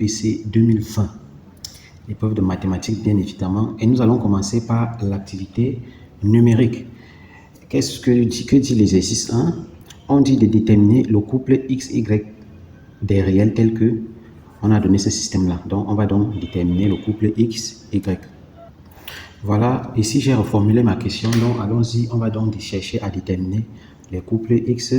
BPC 2020, l'épreuve de mathématiques bien évidemment, et nous allons commencer par l'activité numérique. Que dit l'exercice 1? On dit de déterminer le couple x, y des réels tels que on a donné ce système-là. Donc, on va donc déterminer le couple x, y. Voilà, ici j'ai reformulé ma question. Donc, allons-y, on va donc chercher à déterminer les couples x,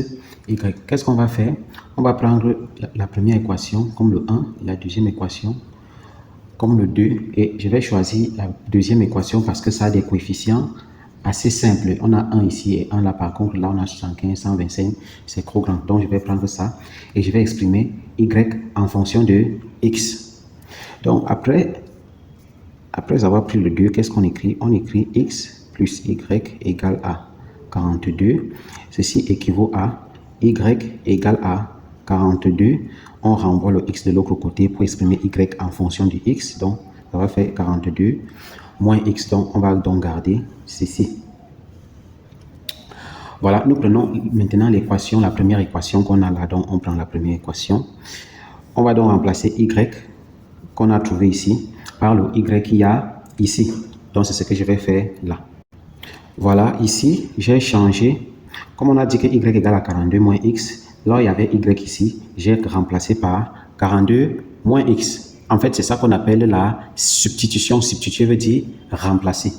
y. Qu'est-ce qu'on va faire? On va prendre la première équation comme le 1, la deuxième équation comme le 2, et je vais choisir la deuxième équation parce que ça a des coefficients assez simples. On a 1 ici et 1 là, par contre, là on a 75, 125, c'est trop grand. Donc je vais prendre ça et je vais exprimer y en fonction de x. Donc après avoir pris le 2, qu'est-ce qu'on écrit? On écrit x plus y égale à 42. Ceci équivaut à y égale à 42. On renvoie le x de l'autre côté pour exprimer y en fonction du x. Donc, ça va faire 42 moins x. Donc, on va donc garder ceci. Voilà, nous prenons maintenant l'équation, la première équation qu'on a là. Donc, on prend la première équation. On va donc remplacer y qu'on a trouvé ici par le y qu'il y a ici. Donc, c'est ce que je vais faire là. Voilà, ici, j'ai changé. Comme on a dit que y égale à 42 moins x, là, il y avait y ici. J'ai remplacé par 42 moins x. En fait, c'est ça qu'on appelle la substitution. Substituer veut dire remplacer.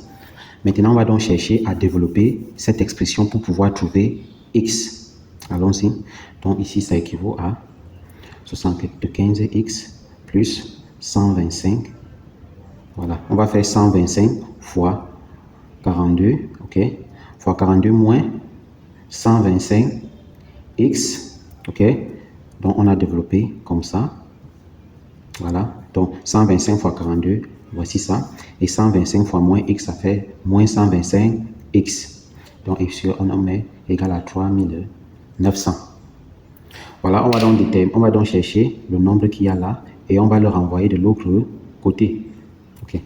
Maintenant, on va donc chercher à développer cette expression pour pouvoir trouver x. Allons-y. Donc, ici, ça équivaut à 75x plus 125. Voilà, on va faire 125 fois 42, ok, fois 42 moins 125 x, ok, donc on a développé comme ça, voilà, donc 125 fois 42, voici ça, et 125 fois moins x, ça fait moins 125 x, donc ici on en met égal à 3900. Voilà, on va donc chercher le nombre qu'il y a là, et on va le renvoyer de l'autre côté, ok.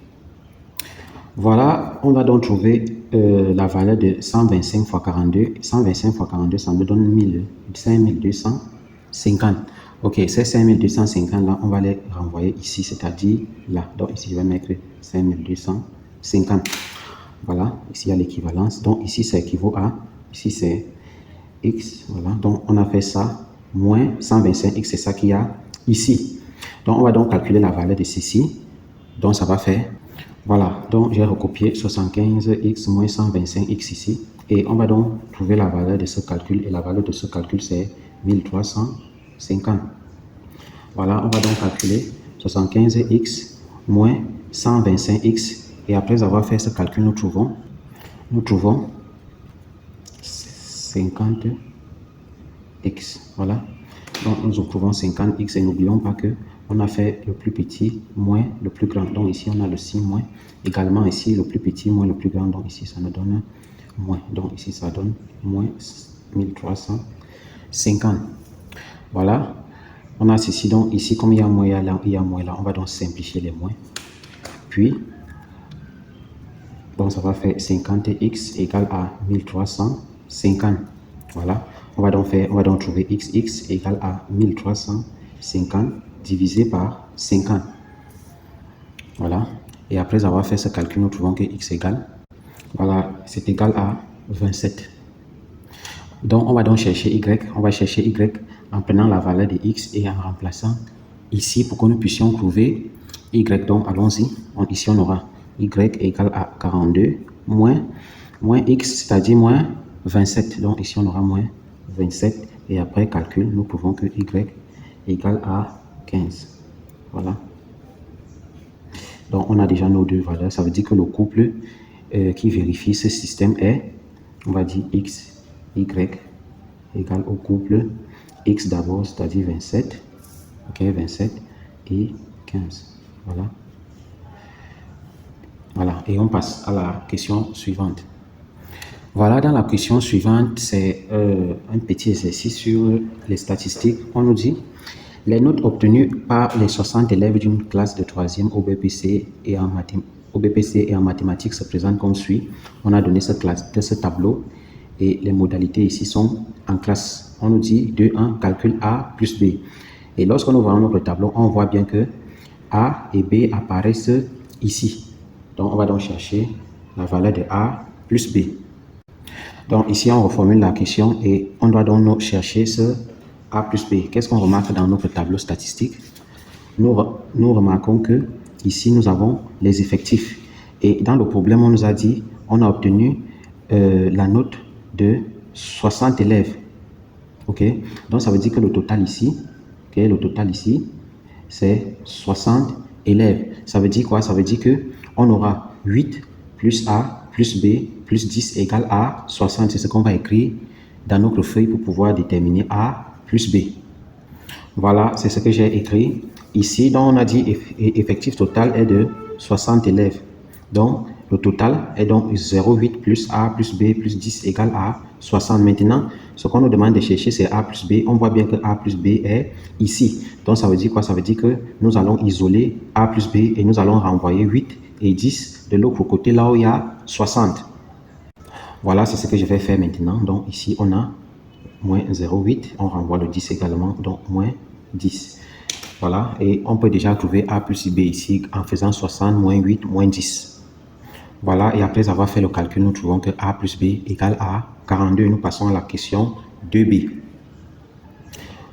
Voilà, on va donc trouver la valeur de 125 fois 42. 125 fois 42, ça nous donne 5250. Ok, ces 5250 là, on va les renvoyer ici, c'est-à-dire là. Donc ici, je vais mettre 5250. Voilà, ici il y a l'équivalence. Donc ici, ça équivaut à, ici c'est x. Voilà, donc on a fait ça, moins 125x, c'est ça qu'il y a ici. Donc on va donc calculer la valeur de ceci. Donc ça va faire... Voilà, donc j'ai recopié 75x moins 125x ici. Et on va donc trouver la valeur de ce calcul. Et la valeur de ce calcul, c'est 1350. Voilà, on va donc calculer 75x moins 125x. Et après avoir fait ce calcul, nous trouvons 50x. Voilà, donc nous trouvons 50x et n'oublions pas que on a fait le plus petit moins le plus grand. Donc ici, on a le 6 moins. Également ici, le plus petit moins le plus grand. Donc ici, ça nous donne moins. Donc ici, ça donne moins 1350. Voilà. On a ceci. Donc ici, comme il y a moins là, il y a moins là, on va donc simplifier les moins. Puis, donc ça va faire 50x égale à 1350. Voilà. On va donc trouver x égale à 1350 divisé par 50. Voilà. Et après avoir fait ce calcul, nous trouvons que x égale, voilà, c'est égal à 27. Donc, on va donc chercher y. On va chercher y en prenant la valeur de x et en remplaçant ici pour que nous puissions trouver y. Donc, allons-y. Ici, on aura y égale à 42 moins x, c'est-à-dire moins 27. Donc, ici, on aura moins 27. Et après calcul, nous prouvons que y égale à 15. Voilà. Donc, on a déjà nos deux valeurs. Ça veut dire que le couple qui vérifie ce système est, on va dire x, y égale au couple x d'abord, c'est-à-dire 27. Ok, 27 et 15. Voilà. Voilà. Et on passe à la question suivante. Voilà, dans la question suivante, c'est un petit exercice sur les statistiques. On nous dit les notes obtenues par les 60 élèves d'une classe de 3e au BPC et en mathématiques se présentent comme suit. On a donné ce tableau et les modalités ici sont en classe. On nous dit 2, 1, calcul A plus B. Et lorsque nous voyons notre tableau, on voit bien que A et B apparaissent ici. Donc, on va donc chercher la valeur de A plus B. Donc, ici, on reformule la question et on doit donc chercher ce A plus B. Qu'est-ce qu'on remarque dans notre tableau statistique? Nous remarquons que ici, nous avons les effectifs. Et dans le problème, on nous a dit, on a obtenu la note de 60 élèves. OK? Donc, ça veut dire que le total ici, c'est 60 élèves. Ça veut dire quoi? Ça veut dire qu'on aura 8 plus A plus B plus 10 égale A 60. C'est ce qu'on va écrire dans notre feuille pour pouvoir déterminer A plus B. Voilà, c'est ce que j'ai écrit. Ici, donc, on a dit effectif total est de 60 élèves. Donc, le total est donc 0,8 plus A plus B plus 10 égale A 60. Maintenant, ce qu'on nous demande de chercher, c'est A plus B. On voit bien que A plus B est ici. Donc, ça veut dire quoi? Ça veut dire que nous allons isoler A plus B et nous allons renvoyer 8 et 10 de l'autre côté, là où il y a 60. Voilà, c'est ce que je vais faire maintenant. Donc, ici, on a moins 0,8. On renvoie le 10 également, donc moins 10. Voilà, et on peut déjà trouver A plus B ici en faisant 60 moins 8 moins 10. Voilà, et après avoir fait le calcul, nous trouvons que A plus B égale à 42. Nous passons à la question 2B.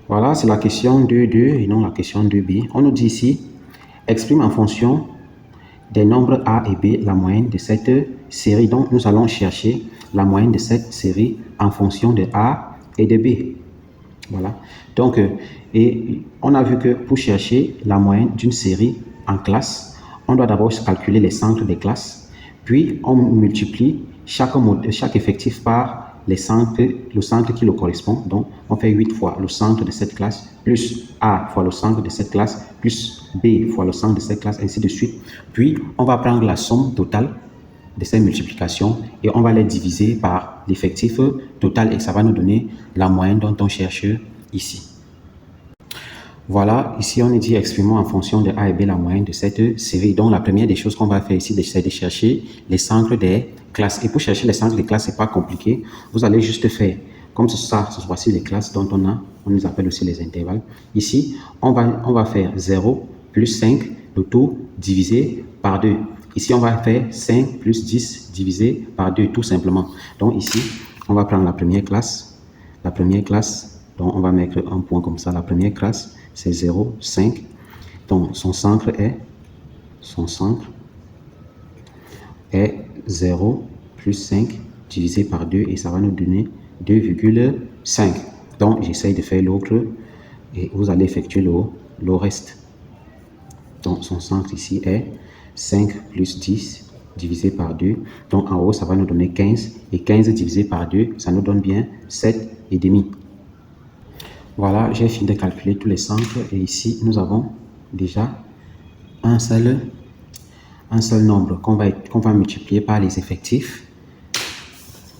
Voilà, c'est la question 2.2 et non la question 2B. On nous dit ici, exprime en fonction des nombres A et B la moyenne de cette série. Donc, nous allons chercher la moyenne de cette série en fonction de A et de B. Voilà. Donc, et on a vu que pour chercher la moyenne d'une série en classe, on doit d'abord calculer les centres des classes, puis on multiplie chaque effectif par le centre qui le correspond. Donc, on fait 8 fois le centre de cette classe, plus A fois le centre de cette classe, plus B fois le centre de cette classe, ainsi de suite. Puis, on va prendre la somme totale de ces multiplications et on va les diviser par l'effectif total et ça va nous donner la moyenne dont on cherche ici. Voilà, ici on est dit exprimons en fonction de A et B la moyenne de cette série. Donc la première des choses qu'on va faire ici, c'est de chercher les centres des classes. Et pour chercher les centres des classes, c'est pas compliqué. Vous allez juste faire comme ça, voici les classes dont on les appelle aussi les intervalles. Ici, on va faire 0 plus 5, le tout divisé par 2. Ici, on va faire 5 plus 10 divisé par 2, tout simplement. Donc ici, on va prendre la première classe. La première classe, donc on va mettre un point comme ça. La première classe, c'est 0, 5. Donc son centre est 0 plus 5 divisé par 2 et ça va nous donner 2,5. Donc j'essaye de faire l'autre et vous allez effectuer le reste. Donc son centre ici est 5 plus 10 divisé par 2. Donc en haut, ça va nous donner 15. Et 15 divisé par 2, ça nous donne bien 7,5. Voilà, j'ai fini de calculer tous les centres. Et ici, nous avons déjà un seul nombre qu'on va multiplier par les effectifs.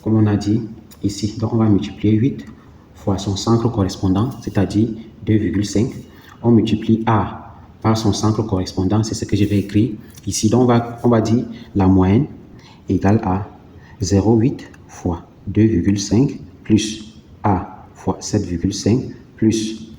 Comme on a dit ici. Donc on va multiplier 8 fois son centre correspondant, c'est-à-dire 2,5. On multiplie A par son centre correspondant, c'est ce que je vais écrire ici. Donc on va dire la moyenne égale à 0,8 fois 2,5 plus A fois 7,5 plus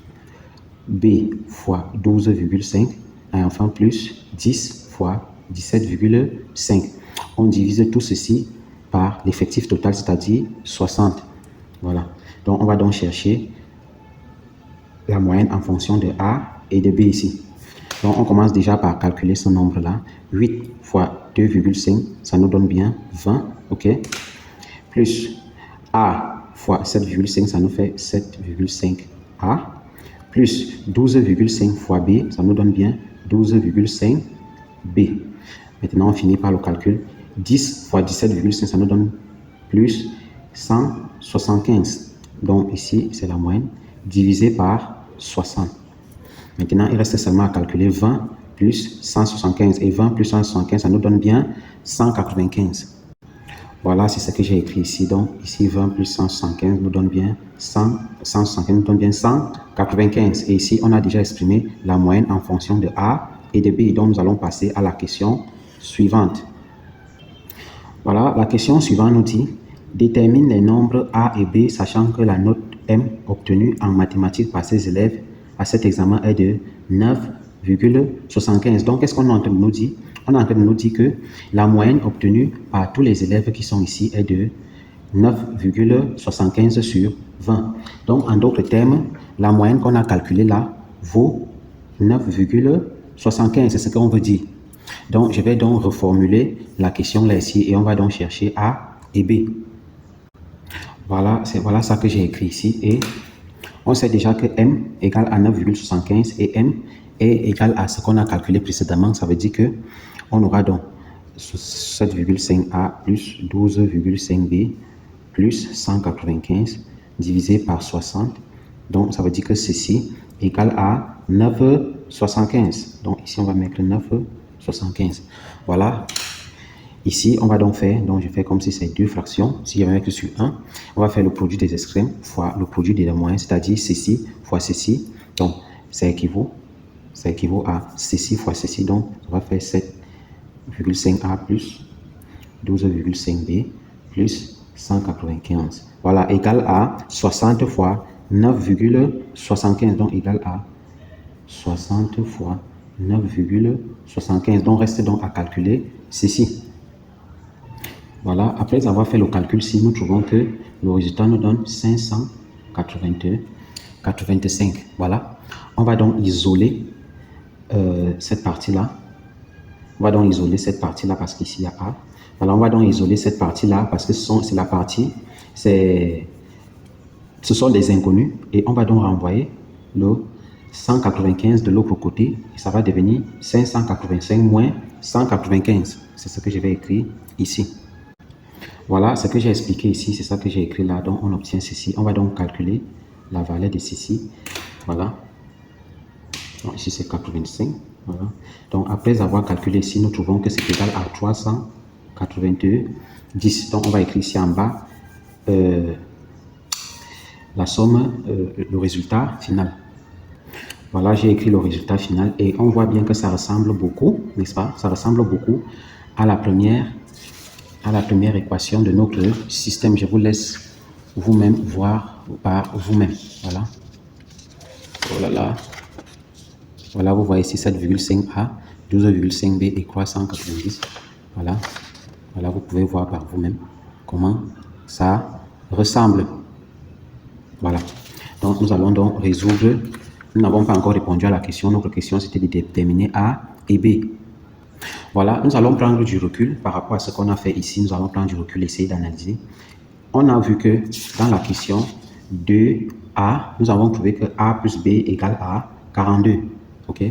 B fois 12,5 et enfin plus 10 fois 17,5. On divise tout ceci par l'effectif total, c'est-à-dire 60. Voilà. Donc on va donc chercher la moyenne en fonction de A et de B ici. Donc, on commence déjà par calculer ce nombre-là. 8 fois 2,5, ça nous donne bien 20, ok? Plus A fois 7,5, ça nous fait 7,5 A. Plus 12,5 fois B, ça nous donne bien 12,5 B. Maintenant, on finit par le calcul. 10 fois 17,5, ça nous donne plus 175. Donc, ici, c'est la moyenne divisé par 60. Maintenant, il reste seulement à calculer 20 plus 175. Et 20 plus 175, ça nous donne bien 195. Voilà, c'est ce que j'ai écrit ici. Donc, ici, 20 plus 175 nous donne bien 175 nous donne bien 195. Et ici, on a déjà exprimé la moyenne en fonction de A et de B. Donc, nous allons passer à la question suivante. Voilà, la question suivante nous dit détermine les nombres A et B, sachant que la note M obtenue en mathématiques par ces élèves à cet examen est de 9,5. 9,75. Donc, qu'est-ce qu'on est en train de nous dire? On est en train de nous dire que la moyenne obtenue par tous les élèves qui sont ici est de 9,75 sur 20. Donc, en d'autres termes, la moyenne qu'on a calculée là vaut 9,75. C'est ce qu'on veut dire. Donc, je vais donc reformuler la question là ici et on va donc chercher A et B. Voilà, voilà ça que j'ai écrit ici. Et on sait déjà que M égale à 9,75 et M est égal à ce qu'on a calculé précédemment. Ça veut dire que on aura donc 7,5A plus 12,5B plus 195 divisé par 60. Donc, ça veut dire que ceci égale à 9,75. Donc, ici, on va mettre 9,75. Voilà. Ici, on va donc faire, donc je fais comme si c'est deux fractions. Si je vais mettre sur 1, on va faire le produit des extrêmes fois le produit des moyens, c'est-à-dire ceci fois ceci. Donc, ça équivaut à ceci fois ceci. Donc, on va faire 7,5A plus 12,5B plus 195. Voilà, égal à 60 fois 9,75. Donc, égal à 60 fois 9,75. Donc, reste donc à calculer ceci. Voilà, après avoir fait le calcul, si nous trouvons que le résultat nous donne 585. Voilà, on va donc isoler cette partie-là. On va donc isoler cette partie-là parce qu'ici il y a A. Voilà, on va donc isoler cette partie-là parce que c'est la partie, ce sont des inconnus. Et on va donc renvoyer le 195 de l'autre côté. Et ça va devenir 585 moins 195. C'est ce que je vais écrire ici. Voilà ce que j'ai expliqué ici, c'est ça que j'ai écrit là. Donc, on obtient ceci. On va donc calculer la valeur de ceci. Voilà. Donc, ici, c'est 85. Voilà. Donc, après avoir calculé ici, nous trouvons que c'est égal à 382, 10. Donc, on va écrire ici en bas la somme, le résultat final. Voilà, j'ai écrit le résultat final et on voit bien que ça ressemble beaucoup, n'est-ce pas? Ça ressemble beaucoup à la première équation de notre système. Je vous laisse vous-même voir par vous-même. Voilà. Oh là là. Voilà, vous voyez ici 7,5A, 12,5B et 390. Voilà. Voilà, vous pouvez voir par vous-même comment ça ressemble. Voilà. Donc, nous allons donc résoudre. Nous n'avons pas encore répondu à la question. Notre question, c'était de déterminer A et B. Voilà, nous allons prendre du recul par rapport à ce qu'on a fait ici. Nous allons prendre du recul, essayer d'analyser. On a vu que dans la question 2A, nous avons trouvé que A plus B égale à 42. OK?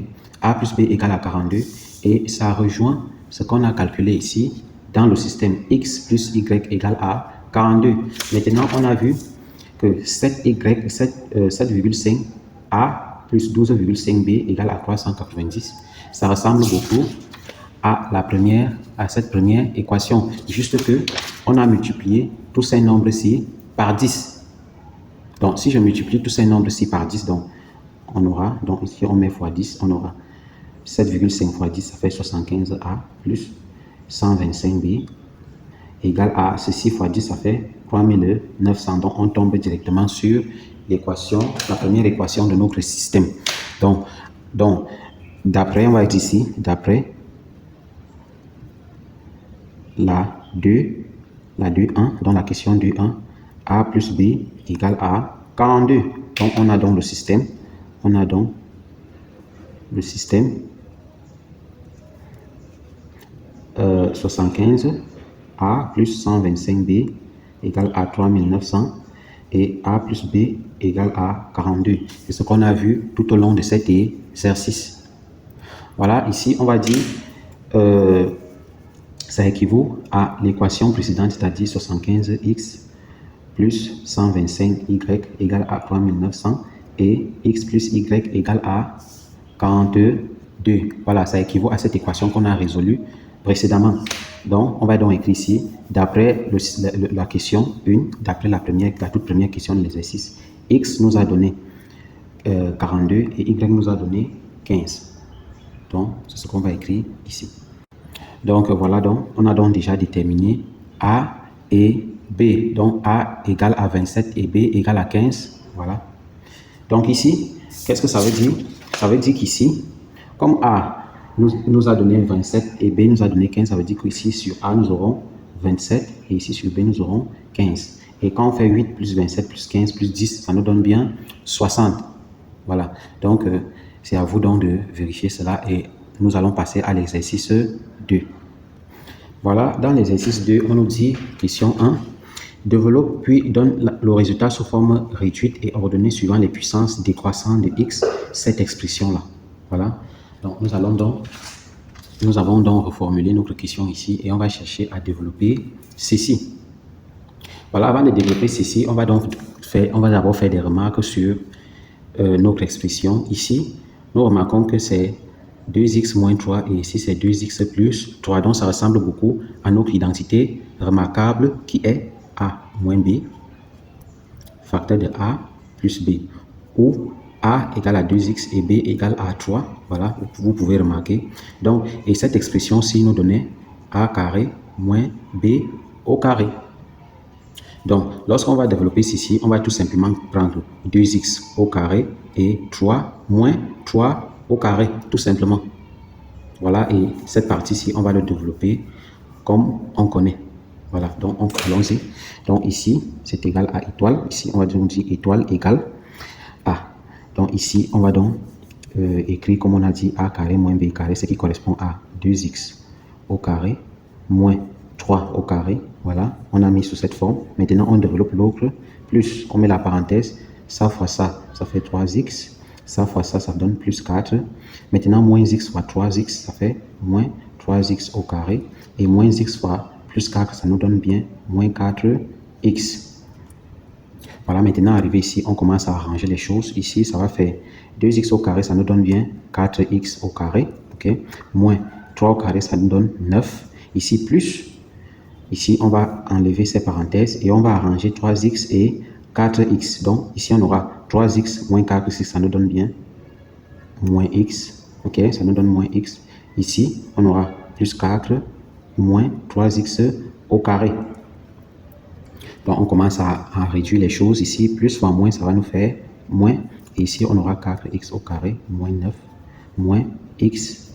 A plus B égale à 42. Et ça rejoint ce qu'on a calculé ici dans le système X plus Y égale à 42. Maintenant, on a vu que 7,5A plus 12,5B égale à 390. Ça ressemble beaucoup à cette première équation. Juste que on a multiplié tous ces nombres-ci par 10. Donc, si je multiplie tous ces nombres-ci par 10, donc on aura, donc ici on met fois 10, on aura 7,5 fois 10, ça fait 75A plus 125B égale à ceci fois 10, ça fait 3900. Donc, on tombe directement sur l'équation, la première équation de notre système. Donc d'après, on va être ici, d'après la 2.1, dans la question 2.1, A plus B égale à 42. Donc, on a donc le système. On a donc le système 75 A plus 125B égale à 3900 et A plus B égale à 42. C'est ce qu'on a vu tout au long de cet exercice. Voilà, ici, on va dire ça équivaut à l'équation précédente, c'est-à-dire 75x plus 125y égale à 3900 et x plus y égale à 42. Voilà, ça équivaut à cette équation qu'on a résolue précédemment. Donc, on va donc écrire ici, d'après la question 1, d'après la toute première question de l'exercice, x nous a donné 42 et y nous a donné 15. Donc, c'est ce qu'on va écrire ici. Donc, voilà, donc, on a donc déjà déterminé A et B. Donc, A égale à 27 et B égale à 15. Voilà. Donc, ici, qu'est-ce que ça veut dire? Ça veut dire qu'ici, Comme A nous a donné 27 et B nous a donné 15, ça veut dire qu'ici sur A nous aurons 27 et ici sur B nous aurons 15. Et quand on fait 8 plus 27 plus 15 plus 10, ça nous donne bien 60. Voilà. Donc, c'est à vous donc de vérifier cela et nous allons passer à l'exercice 2. Voilà, dans l'exercice 2, on nous dit, question 1, développe puis donne le résultat sous forme réduite et ordonnée suivant les puissances décroissantes de x, cette expression-là. Voilà. Donc, nous avons donc reformulé notre question ici et on va chercher à développer ceci. Voilà, avant de développer ceci, on va d'abord faire des remarques sur notre expression. Ici, nous remarquons que c'est 2x moins 3 et ici c'est 2x plus 3. Donc, ça ressemble beaucoup à notre identité remarquable qui est a moins b, facteur de a plus b, où a égale à 2x et b égale à 3. Voilà, vous pouvez remarquer. Donc, et cette expression-ci nous donnait a carré moins b au carré. Donc, lorsqu'on va développer ceci, on va tout simplement prendre 2x au carré et 3 moins 3 au carré, tout simplement. Voilà, et cette partie-ci, on va le développer comme on connaît. Voilà, donc allons-y. Donc ici, c'est égal à étoile. Ici, on va donc dire étoile égale a. Donc ici, on va donc écrire comme on a dit a carré moins b carré, ce qui correspond à 2x au carré moins 3 au carré. Voilà, on a mis sous cette forme. Maintenant, on développe l'autre. Plus, on met la parenthèse. Ça fois ça, ça fait 3x. Ça fois ça, ça donne plus 4. Maintenant, moins x fois 3x, ça fait moins 3x au carré. Et moins x fois plus 4, ça nous donne bien moins 4x. Voilà, maintenant, arrivé ici, on commence à arranger les choses. Ici, ça va faire 2x au carré, ça nous donne bien 4x au carré. Ok, moins 3 au carré, ça nous donne 9. Ici, plus. Ici, on va enlever ces parenthèses et on va arranger 3x et 4x. Donc, ici, on aura 3x moins 4x, ça nous donne bien moins x. Ok, ça nous donne moins x. Ici, on aura plus 4 moins 3x au carré. Donc, on commence à réduire les choses. Ici, plus fois moins, ça va nous faire moins. Et ici, on aura 4x au carré moins 9 moins x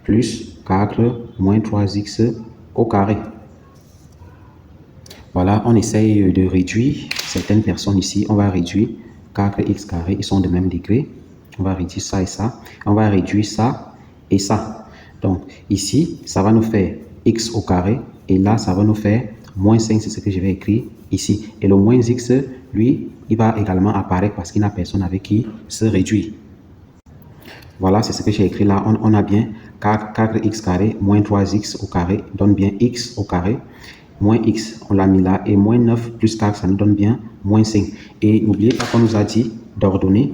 plus 4 moins 3x au carré. Voilà, on essaye de réduire certaines personnes ici. On va réduire 4x carré, ils sont de même degré. On va réduire ça et ça. On va réduire ça et ça. Donc, ici, ça va nous faire x au carré. Et là, ça va nous faire moins 5, c'est ce que je vais écrire ici. Et le moins x, lui, il va également apparaître parce qu'il n'y a personne avec qui se réduire. Voilà, c'est ce que j'ai écrit là. On a bien 4x carré moins 3x au carré donne bien x au carré. Moins x, on l'a mis là, et moins 9 plus 4, ça nous donne bien moins 5. Et n'oubliez pas qu'on nous a dit d'ordonner.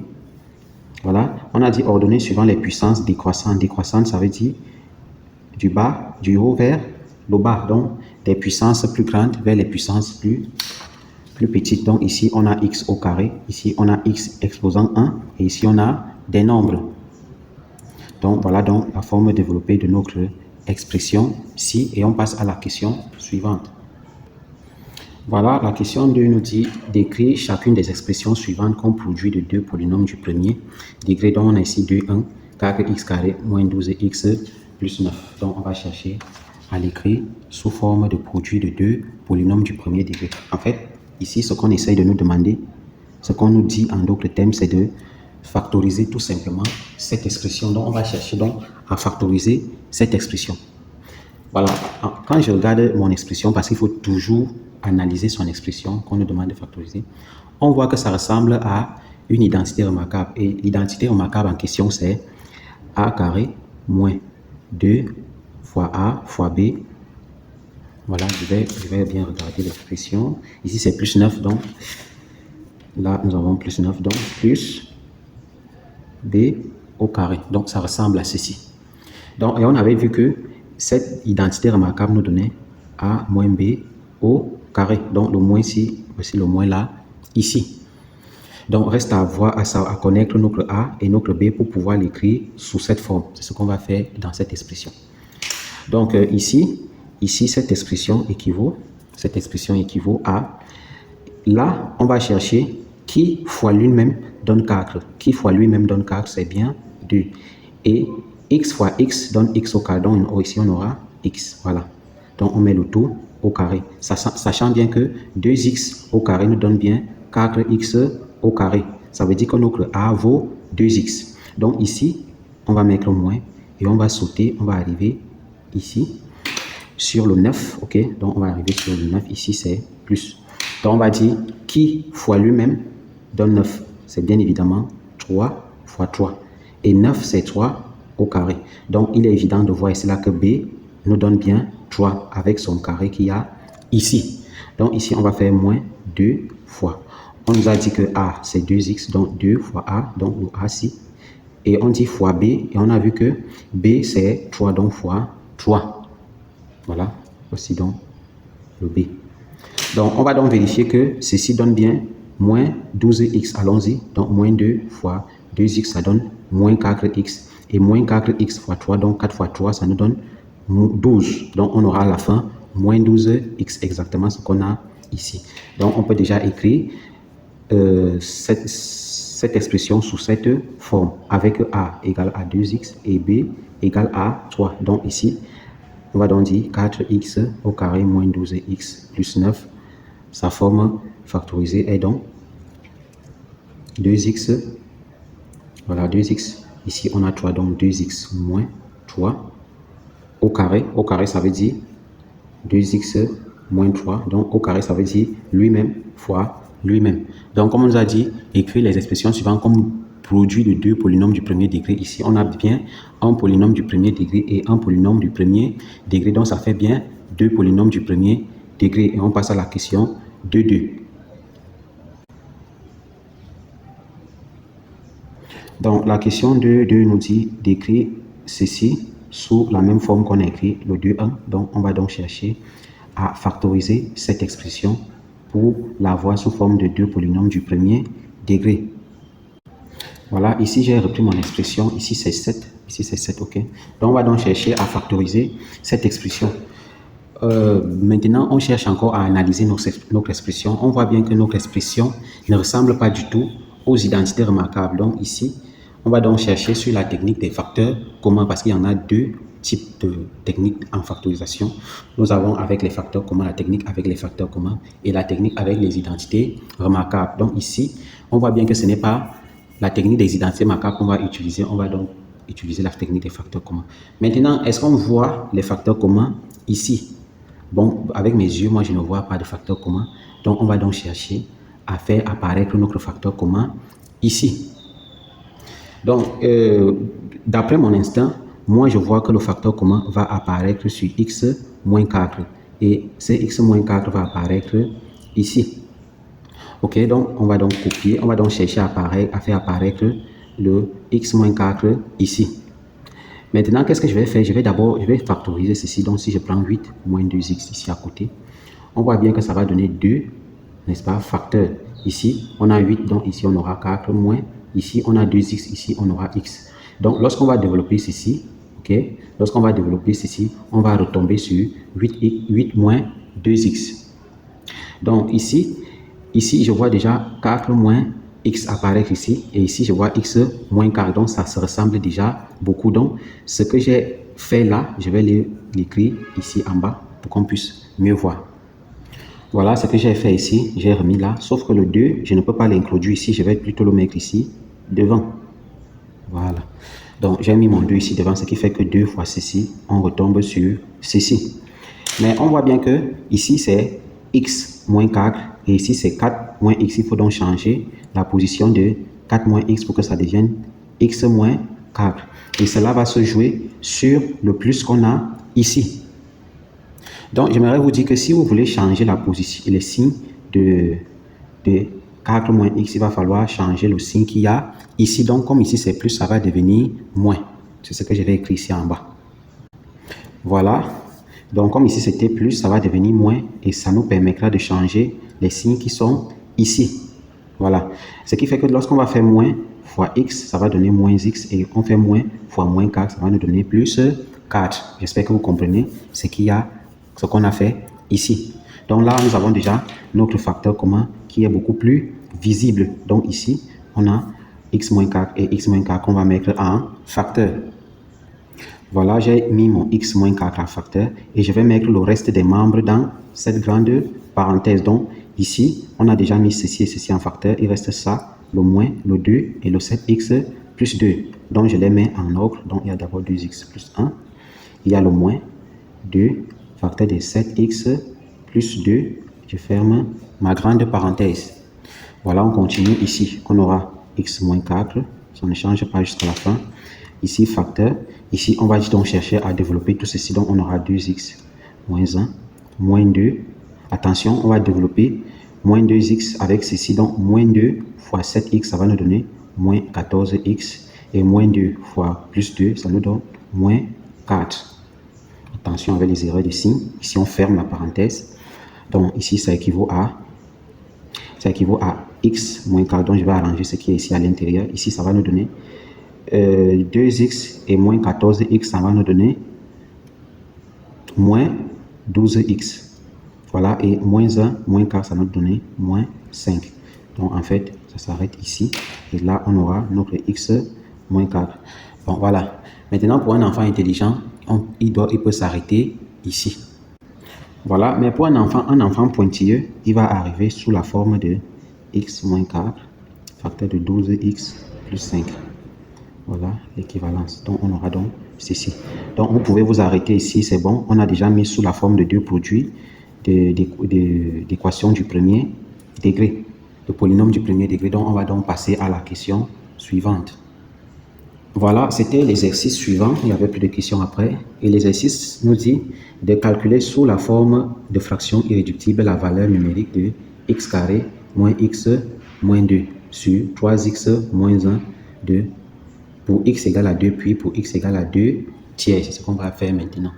Voilà, on a dit ordonner suivant les puissances décroissantes. Décroissantes, ça veut dire du bas, du haut vers le bas. Donc, des puissances plus grandes vers les puissances plus petites. Donc, ici, on a x au carré. Ici, on a x exposant 1. Et ici, on a des nombres. Donc, voilà donc la forme développée de notre expression ici. Et on passe à la question suivante. Voilà, la question 2 nous dit d'écrire chacune des expressions suivantes comme produit de deux polynômes du premier degré. Donc, on a ici 2, 1, 4x carré moins 12x plus 9. Donc, on va chercher à l'écrire sous forme de produit de deux polynômes du premier degré. En fait, ici, ce qu'on essaye de nous demander, ce qu'on nous dit en d'autres termes, c'est de factoriser tout simplement cette expression. Donc, on va chercher donc à factoriser cette expression. Voilà, quand je regarde mon expression, parce qu'il faut toujours analyser son expression qu'on nous demande de factoriser, on voit que ça ressemble à une identité remarquable. Et l'identité remarquable en question, c'est a carré moins 2 fois a fois b. Voilà, je vais bien regarder l'expression. Ici, c'est plus 9, donc là, nous avons plus 9, donc plus b au carré. Donc, ça ressemble à ceci. Donc, et on avait vu que cette identité remarquable nous donnait a moins b au carré. Donc, le moins ici, aussi le moins là, ici. Donc, reste à voir, à connaître notre a et notre b pour pouvoir l'écrire sous cette forme. C'est ce qu'on va faire dans cette expression. Donc, ici, cette expression équivaut à, là, on va chercher qui fois lui-même donne 4. Qui fois lui-même donne 4, c'est bien 2. Et x fois x donne x au carré. Donc ici, on aura x. Voilà. Donc, on met le tout au carré. Sachant bien que 2x au carré nous donne bien 4x au carré. Ça veut dire que notre a vaut 2x. Donc, ici, on va mettre moins et on va sauter. On va arriver ici sur le 9. OK? Donc, on va arriver sur le 9. Ici, c'est plus. Donc, on va dire qui fois lui-même donne 9. C'est bien évidemment 3 fois 3. Et 9, c'est 3 au carré. Donc, il est évident de voir ici là que B nous donne bien 3 avec son carré qu'il y a ici. Donc, ici, on va faire moins 2 fois. On nous a dit que A, c'est 2x, donc 2 fois A, donc le A ici. Et on dit fois B, et on a vu que B, c'est 3, donc fois 3. Voilà, voici donc le B. Donc, on va donc vérifier que ceci donne bien moins 12x. Allons-y. Donc, moins 2 fois 2x, ça donne moins 4x. Et moins 4x fois 3, donc 4 fois 3, ça nous donne 12. Donc, on aura à la fin moins 12x, exactement ce qu'on a ici. Donc, on peut déjà écrire cette expression sous cette forme, avec A égale à 2x et B égale à 3. Donc, ici, on va donc dire 4x au carré moins 12x plus 9. Sa forme factorisée est donc 2x. Voilà, 2x. Ici, on a 3, donc 2x moins 3 au carré. Au carré, ça veut dire 2x moins 3. Donc, au carré, ça veut dire lui-même fois lui-même. Donc, comme on nous a dit, écrire les expressions suivantes comme produit de deux polynômes du premier degré. Ici, on a bien un polynôme du premier degré et un polynôme du premier degré. Donc, ça fait bien deux polynômes du premier degré. Et on passe à la question 2. Donc, la question 2 nous dit d'écrire ceci sous la même forme qu'on a écrit le 2,1. Donc, on va donc chercher à factoriser cette expression pour l'avoir sous forme de deux polynômes du premier degré. Voilà, ici j'ai repris mon expression. Ici c'est 7. Ici c'est 7, ok. Donc, on va donc chercher à factoriser cette expression. Maintenant, on cherche encore à analyser notre expression. On voit bien que notre expression ne ressemble pas du tout aux identités remarquables. Donc ici, on va donc chercher sur la technique des facteurs communs parce qu'il y en a deux types de techniques en factorisation. Nous avons avec les facteurs communs la technique avec les facteurs communs et la technique avec les identités remarquables. Donc ici, on voit bien que ce n'est pas la technique des identités remarquables qu'on va utiliser. On va donc utiliser la technique des facteurs communs. Maintenant, est-ce qu'on voit les facteurs communs ici? Bon, avec mes yeux, moi, je ne vois pas de facteur commun. Donc, on va donc chercher à faire apparaître notre facteur commun ici. Donc, d'après mon instinct, moi, je vois que le facteur commun va apparaître sur x moins 4. Et ce x moins 4 va apparaître ici. Ok, donc, on va donc copier, on va donc chercher à faire apparaître le x moins 4 ici. Maintenant, qu'est-ce que je vais faire? Je vais factoriser ceci. Donc, si je prends 8 moins 2x ici à côté, on voit bien que ça va donner 2, n'est-ce pas, facteur. Ici, on a 8, donc ici, on aura 4 moins. Ici, on a 2x, ici, on aura x. Donc, lorsqu'on va développer ceci, ok, lorsqu'on va développer ceci, on va retomber sur 8 moins 2x. Donc, ici, je vois déjà 4 moins x apparaître ici, et ici je vois x moins 4, donc ça se ressemble déjà beaucoup. Donc ce que j'ai fait là, je vais l'écrire ici en bas pour qu'on puisse mieux voir. Voilà ce que j'ai fait ici, j'ai remis là, sauf que le 2, je ne peux pas l'introduire ici, je vais plutôt le mettre ici devant. Voilà, donc j'ai mis mon 2 ici devant, ce qui fait que 2 fois ceci, on retombe sur ceci. Mais on voit bien que ici c'est x moins 4 et ici c'est 4 moins x. Il faut donc changer la position de 4 moins x pour que ça devienne x moins 4. Et cela va se jouer sur le plus qu'on a ici. Donc j'aimerais vous dire que si vous voulez changer la position, les signes de 4 moins x, il va falloir changer le signe qu'il y a ici. Donc comme ici c'est plus, ça va devenir moins. C'est ce que je vais écrire ici en bas. Voilà. Donc, comme ici c'était plus, ça va devenir moins et ça nous permettra de changer les signes qui sont ici. Voilà. Ce qui fait que lorsqu'on va faire moins fois x, ça va donner moins x et on fait moins fois moins 4, ça va nous donner plus 4. J'espère que vous comprenez ce qu'on a fait ici. Donc là, nous avons déjà notre facteur commun qui est beaucoup plus visible. Donc ici, on a x moins 4 et x moins 4 qu'on va mettre en facteur. Voilà, j'ai mis mon x moins 4 en facteur et je vais mettre le reste des membres dans cette grande parenthèse. Donc, ici, on a déjà mis ceci et ceci en facteur. Il reste ça, le moins, le 2 et le 7x plus 2. Donc, je les mets en ordre. Donc, il y a d'abord 2x plus 1. Il y a le moins 2, facteur de 7x plus 2. Je ferme ma grande parenthèse. Voilà, on continue ici. On aura x moins 4. Ça ne change pas jusqu'à la fin. Ici, facteur. Ici, on va donc chercher à développer tout ceci. Donc, on aura 2x moins 1, moins 2. Attention, on va développer moins 2x avec ceci. Donc, moins 2 fois 7x, ça va nous donner moins 14x. Et moins 2 fois plus 2, ça nous donne moins 4. Attention avec les erreurs de signes. Ici, on ferme la parenthèse. Donc, ici, ça équivaut à x moins 4. Donc, je vais arranger ce qui est ici à l'intérieur. Ici, ça va nous donner 2x et moins 14x, ça va nous donner moins 12x. Voilà, et moins 1, moins 4, ça va nous donner moins 5. Donc, en fait, ça s'arrête ici. Et là, on aura notre x moins 4. Bon, voilà. Maintenant, pour un enfant intelligent, il peut s'arrêter ici. Voilà, mais pour un enfant pointilleux, il va arriver sous la forme de x moins 4, facteur de 12x plus 5. Voilà l'équivalence. Donc, on aura donc ceci. Donc, vous pouvez vous arrêter ici, c'est bon. On a déjà mis sous la forme de deux produits d'équation du premier degré, le polynôme du premier degré. Donc, on va donc passer à la question suivante. Voilà, c'était l'exercice suivant. Il n'y avait plus de questions après. Et l'exercice nous dit de calculer sous la forme de fraction irréductible la valeur numérique de x carré moins x moins 2 sur 3x moins 1 de pour x égale à 2, puis pour x égale à 2 tiers. C'est ce qu'on va faire maintenant.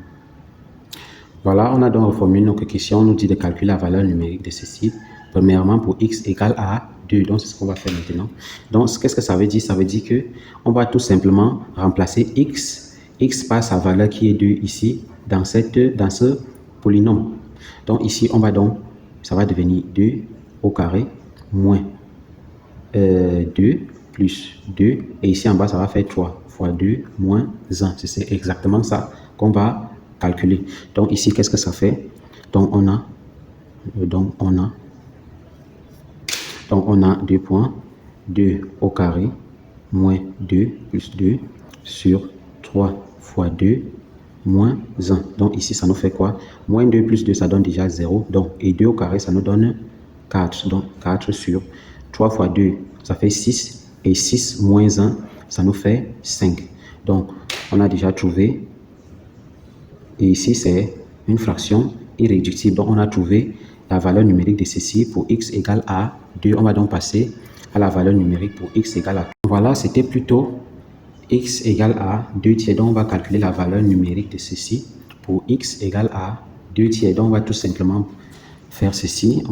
Voilà, on a donc reformulé notre question. On nous dit de calculer la valeur numérique de ceci. Premièrement, pour x égale à 2. Donc, c'est ce qu'on va faire maintenant. Donc, qu'est-ce que ça veut dire? Ça veut dire que on va tout simplement remplacer x par sa valeur qui est 2 ici, dans ce polynôme. Donc, ici, ça va devenir 2 au carré moins 2 plus 2, et ici en bas, ça va faire 3 fois 2 moins 1. C'est exactement ça qu'on va calculer. Donc ici, qu'est-ce que ça fait? Donc on a 2 points, 2 au carré, moins 2 plus 2 sur 3 fois 2 moins 1. Donc ici, ça nous fait quoi? Moins 2 plus 2, ça donne déjà 0. Donc, et 2 au carré, ça nous donne 4. Donc 4 sur 3 fois 2, ça fait 6. Et 6 moins 1, ça nous fait 5. Donc, on a déjà trouvé. Et ici, c'est une fraction irréductible. Donc, on a trouvé la valeur numérique de ceci pour x égale à 2. On va donc passer à la valeur numérique pour x égale à 3. Voilà, c'était plutôt x égale à 2 tiers. Donc, on va calculer la valeur numérique de ceci pour x égale à 2 tiers. Donc, on va tout simplement faire ceci.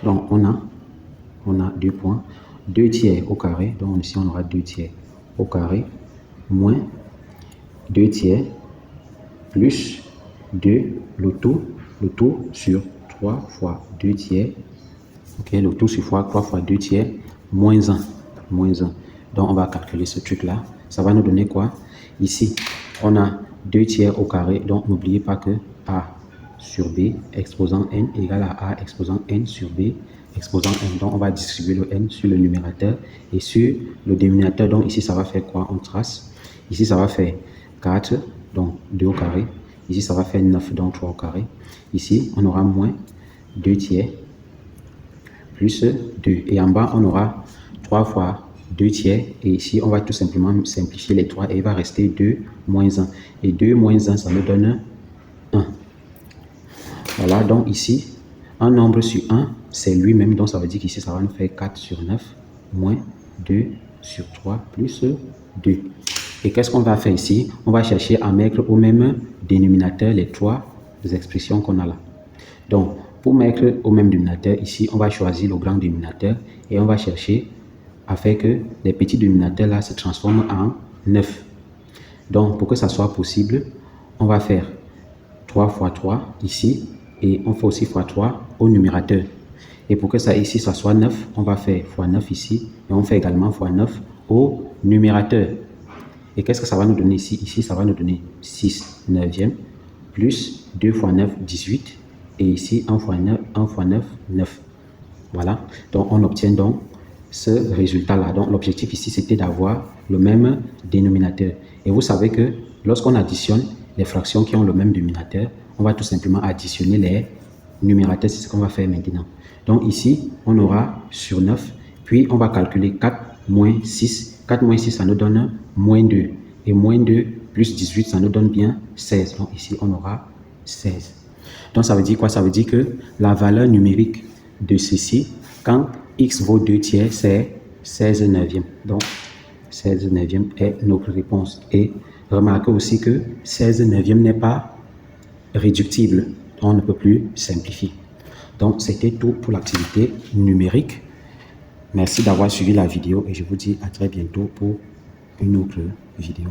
Donc, on a 2 points. 2 tiers au carré, donc ici on aura 2 tiers au carré, moins 2 tiers, plus 2, le tout sur 3 fois 2 tiers, ok, le tout sur 3 fois 2 tiers, moins 1. Donc on va calculer ce truc-là, ça va nous donner quoi? Ici, on a 2 tiers au carré, donc n'oubliez pas que A sur B, exposant n, égale à A exposant n sur B, exposant n. Donc, on va distribuer le n sur le numérateur et sur le dénominateur. Donc, ici, ça va faire quoi? On trace. Ici, ça va faire 4, donc 2 au carré. Ici, ça va faire 9, donc 3 au carré. Ici, on aura moins 2 tiers plus 2. Et en bas, on aura 3 fois 2 tiers. Et ici, on va tout simplement simplifier les 3 et il va rester 2 moins 1. Et 2 moins 1, ça nous donne 1. Voilà, donc ici, un nombre sur 1, c'est lui-même. Donc, ça veut dire qu'ici, ça va nous faire 4 sur 9 moins 2 sur 3 plus 2. Et qu'est-ce qu'on va faire ici? On va chercher à mettre au même dénominateur les 3 expressions qu'on a là. Donc, pour mettre au même dénominateur, ici, on va choisir le grand dénominateur et on va chercher à faire que les petits dénominateurs là se transforment en 9. Donc, pour que ça soit possible, on va faire 3 fois 3 ici. Et on fait aussi x3 au numérateur. Et pour que ça ici, ça soit 9, on va faire x9 ici. Et on fait également x9 au numérateur. Et qu'est-ce que ça va nous donner ici? Ici, ça va nous donner 6 neuvième plus 2 fois 9, 18. Et ici, 1 fois 9, 9. Voilà. Donc, on obtient donc ce résultat-là. Donc, l'objectif ici, c'était d'avoir le même dénominateur. Et vous savez que lorsqu'on additionne les fractions qui ont le même dénominateur, on va tout simplement additionner les numérateurs. C'est ce qu'on va faire maintenant. Donc, ici, on aura sur 9. Puis, on va calculer 4 moins 6. 4 moins 6, ça nous donne moins 2. Et moins 2 plus 18, ça nous donne bien 16. Donc, ici, on aura 16. Donc, ça veut dire quoi? Ça veut dire que la valeur numérique de ceci, quand x vaut 2 tiers, c'est 16 neuvième. Donc, 16 neuvième est notre réponse. Et remarquez aussi que 16 neuvième n'est pas réductible. On ne peut plus simplifier. Donc, c'était tout pour l'activité numérique. Merci d'avoir suivi la vidéo et je vous dis à très bientôt pour une autre vidéo.